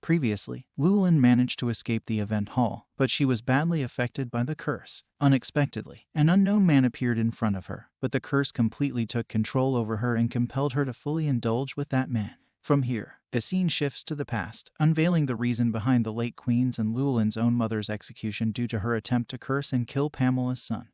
Previously, Lewellyn managed to escape the event hall, but she was badly affected by the curse. Unexpectedly, an unknown man appeared in front of her, but the curse completely took control over her and compelled her to fully indulge with that man. From here, the scene shifts to the past, unveiling the reason behind the late Queen's and Lewellyn's own mother's execution due to her attempt to curse and kill Pamela's son,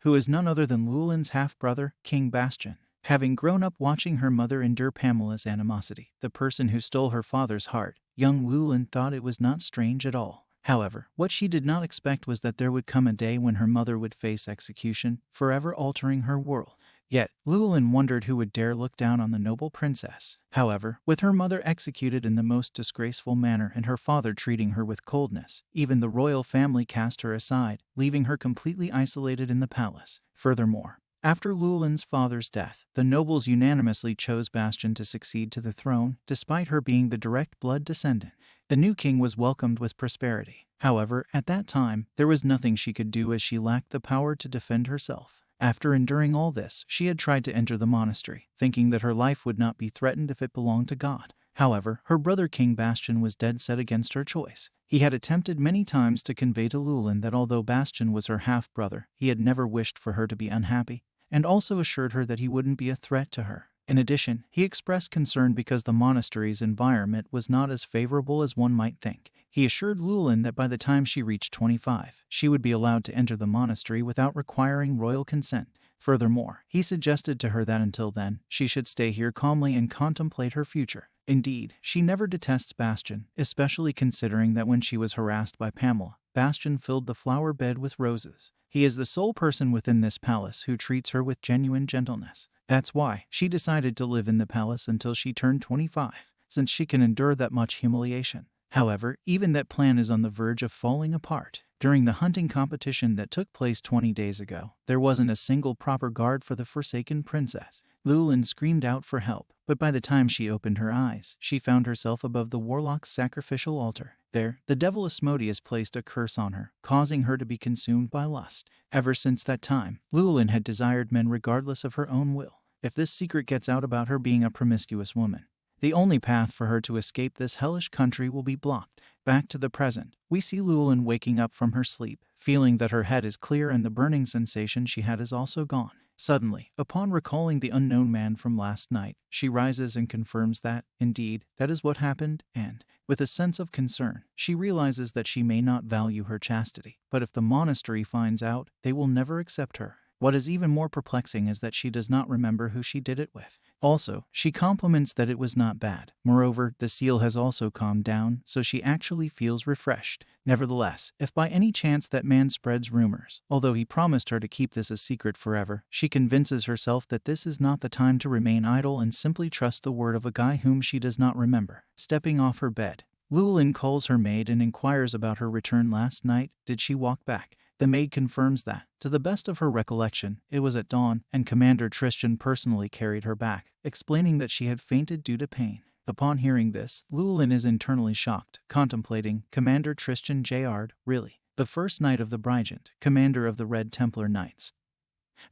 who is none other than Lewellyn's half-brother, King Bastian. Having grown up watching her mother endure Pamela's animosity, the person who stole her father's heart, young Lewellyn thought it was not strange at all. However, what she did not expect was that there would come a day when her mother would face execution, forever altering her world. Yet, Lewellyn wondered who would dare look down on the noble princess. However, with her mother executed in the most disgraceful manner and her father treating her with coldness, even the royal family cast her aside, leaving her completely isolated in the palace. Furthermore, after Lewellyn's father's death, the nobles unanimously chose Bastian to succeed to the throne, despite her being the direct blood descendant. The new king was welcomed with prosperity. However, at that time, there was nothing she could do as she lacked the power to defend herself. After enduring all this, she had tried to enter the monastery, thinking that her life would not be threatened if it belonged to God. However, her brother King Bastian was dead set against her choice. He had attempted many times to convey to Lewellyn that although Bastian was her half-brother, he had never wished for her to be unhappy, and also assured her that he wouldn't be a threat to her. In addition, he expressed concern because the monastery's environment was not as favorable as one might think. He assured Lewellyn that by the time she reached 25, she would be allowed to enter the monastery without requiring royal consent. Furthermore, he suggested to her that until then, she should stay here calmly and contemplate her future. Indeed, she never detests Bastian, especially considering that when she was harassed by Pamela, Bastian filled the flower bed with roses. He is the sole person within this palace who treats her with genuine gentleness. That's why she decided to live in the palace until she turned 25, since she can endure that much humiliation. However, even that plan is on the verge of falling apart. During the hunting competition that took place 20 days ago, there wasn't a single proper guard for the forsaken princess. Lewellyn screamed out for help, but by the time she opened her eyes, she found herself above the warlock's sacrificial altar. There, the devil Asmodeus placed a curse on her, causing her to be consumed by lust. Ever since that time, Lewellyn had desired men regardless of her own will. If this secret gets out about her being a promiscuous woman, the only path for her to escape this hellish country will be blocked. Back to the present, we see Lewellyn waking up from her sleep, feeling that her head is clear and the burning sensation she had is also gone. Suddenly, upon recalling the unknown man from last night, she rises and confirms that, indeed, that is what happened, and, with a sense of concern, she realizes that she may not value her chastity, but if the monastery finds out, they will never accept her. What is even more perplexing is that she does not remember who she did it with. Also, she compliments that it was not bad. Moreover, the seal has also calmed down, so she actually feels refreshed. Nevertheless, if by any chance that man spreads rumors, although he promised her to keep this a secret forever, she convinces herself that this is not the time to remain idle and simply trust the word of a guy whom she does not remember. Stepping off her bed, Lewellyn calls her maid and inquires about her return last night. Did she walk back? The maid confirms that, to the best of her recollection, it was at dawn, and Commander Tristan personally carried her back, explaining that she had fainted due to pain. Upon hearing this, Lewellyn is internally shocked, contemplating, Commander Tristan Jr., really? The first knight of the Brigent, commander of the Red Templar Knights,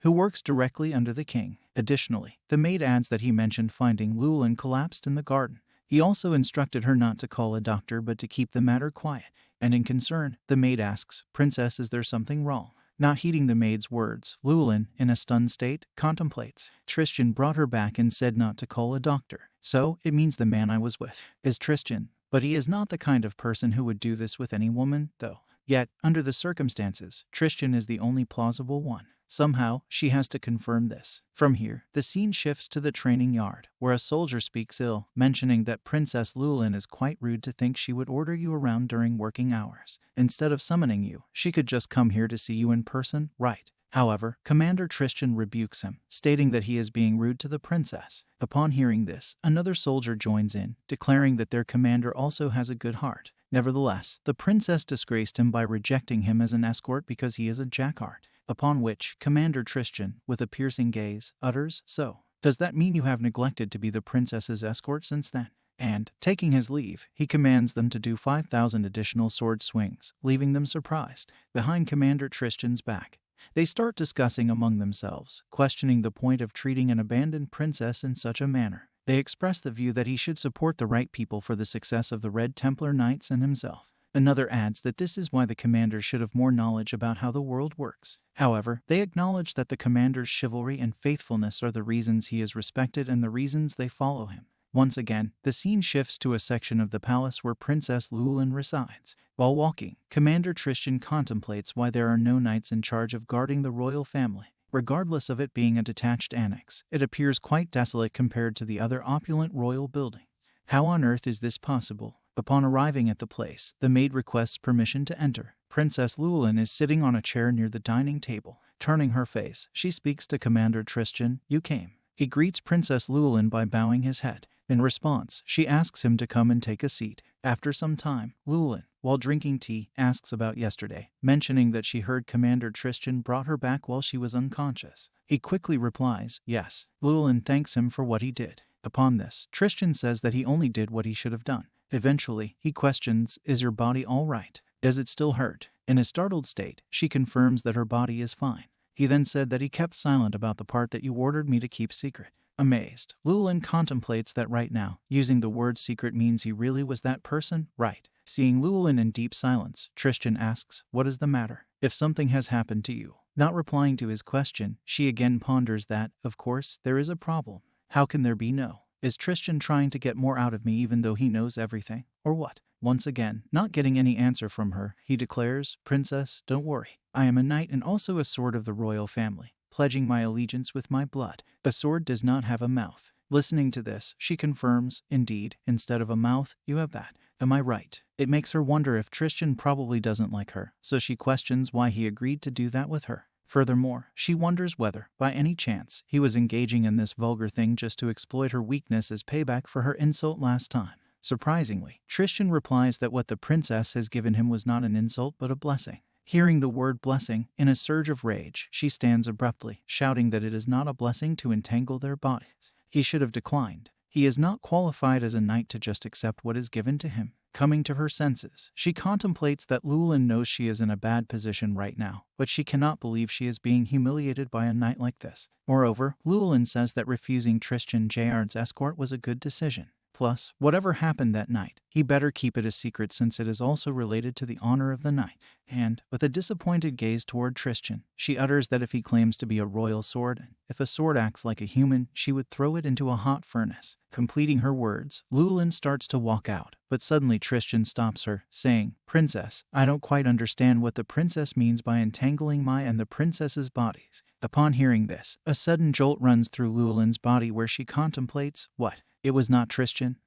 who works directly under the king. Additionally, the maid adds that he mentioned finding Lewellyn collapsed in the garden. He also instructed her not to call a doctor but to keep the matter quiet. And in concern, the maid asks, Princess, is there something wrong? Not heeding the maid's words, Lewellyn, in a stunned state, contemplates. Tristan brought her back and said not to call a doctor. So, it means the man I was with is Tristan. But he is not the kind of person who would do this with any woman, though. Yet, under the circumstances, Tristan is the only plausible one. Somehow, she has to confirm this. From here, the scene shifts to the training yard, where a soldier speaks ill, mentioning that Princess Lewellyn is quite rude to think she would order you around during working hours. Instead of summoning you, she could just come here to see you in person, right? However, Commander Tristan rebukes him, stating that he is being rude to the princess. Upon hearing this, another soldier joins in, declaring that their commander also has a good heart. Nevertheless, the princess disgraced him by rejecting him as an escort because he is a jackhart. Upon which, Commander Tristan, with a piercing gaze, utters, So, does that mean you have neglected to be the princess's escort since then? And, taking his leave, he commands them to do 5,000 additional sword swings, leaving them surprised. Behind Commander Tristan's back, they start discussing among themselves, questioning the point of treating an abandoned princess in such a manner. They express the view that he should support the right people for the success of the Red Templar Knights and himself. Another adds that this is why the commander should have more knowledge about how the world works. However, they acknowledge that the commander's chivalry and faithfulness are the reasons he is respected and the reasons they follow him. Once again, the scene shifts to a section of the palace where Princess Lewellyn resides. While walking, Commander Tristan contemplates why there are no knights in charge of guarding the royal family. Regardless of it being a detached annex, it appears quite desolate compared to the other opulent royal buildings. How on earth is this possible? Upon arriving at the place, the maid requests permission to enter. Princess Lewellyn is sitting on a chair near the dining table. Turning her face, she speaks to Commander Tristan. "You came." He greets Princess Lewellyn by bowing his head. In response, she asks him to come and take a seat. After some time, Lewellyn, while drinking tea, asks about yesterday, mentioning that she heard Commander Tristan brought her back while she was unconscious. He quickly replies, yes. Lewellyn thanks him for what he did. Upon this, Tristan says that he only did what he should have done. Eventually, he questions, "Is your body all right? Does it still hurt?" In a startled state, she confirms that her body is fine. He then said that he kept silent about the part that you ordered me to keep secret. Amazed, Lewellyn contemplates that right now, using the word secret means he really was that person, right? Seeing Lewellyn in deep silence, Tristan asks, "What is the matter? If something has happened to you?" Not replying to his question, she again ponders that, of course, there is a problem. How can there be no? Is Tristan trying to get more out of me even though he knows everything? Or what? Once again, not getting any answer from her, he declares, "Princess, don't worry. I am a knight and also a sword of the royal family, pledging my allegiance with my blood. The sword does not have a mouth." Listening to this, she confirms, "Indeed, instead of a mouth, you have that. Am I right?" It makes her wonder if Tristan probably doesn't like her, so she questions why he agreed to do that with her. Furthermore, she wonders whether, by any chance, he was engaging in this vulgar thing just to exploit her weakness as payback for her insult last time. Surprisingly, Tristan replies that what the princess has given him was not an insult but a blessing. Hearing the word blessing, in a surge of rage, she stands abruptly, shouting that it is not a blessing to entangle their bodies. He should have declined. He is not qualified as a knight to just accept what is given to him. Coming to her senses, she contemplates that Lewellyn knows she is in a bad position right now, but she cannot believe she is being humiliated by a knight like this. Moreover, Lewellyn says that refusing Tristan Jard's escort was a good decision. Plus, whatever happened that night, he better keep it a secret since it is also related to the honor of the knight. And, with a disappointed gaze toward Tristan, she utters that if he claims to be a royal sword, if a sword acts like a human, she would throw it into a hot furnace. Completing her words, Lewellyn starts to walk out, but suddenly Tristan stops her, saying, "Princess, I don't quite understand what the princess means by entangling my and the princess's bodies." Upon hearing this, a sudden jolt runs through Lewellyn's body where she contemplates, what? It was not Tristan?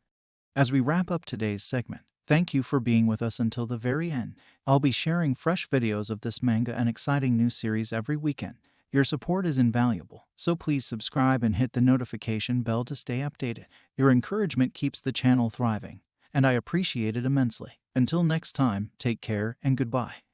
As we wrap up today's segment, thank you for being with us until the very end. I'll be sharing fresh videos of this manga and exciting new series every weekend. Your support is invaluable, so please subscribe and hit the notification bell to stay updated. Your encouragement keeps the channel thriving, and I appreciate it immensely. Until next time, take care and goodbye.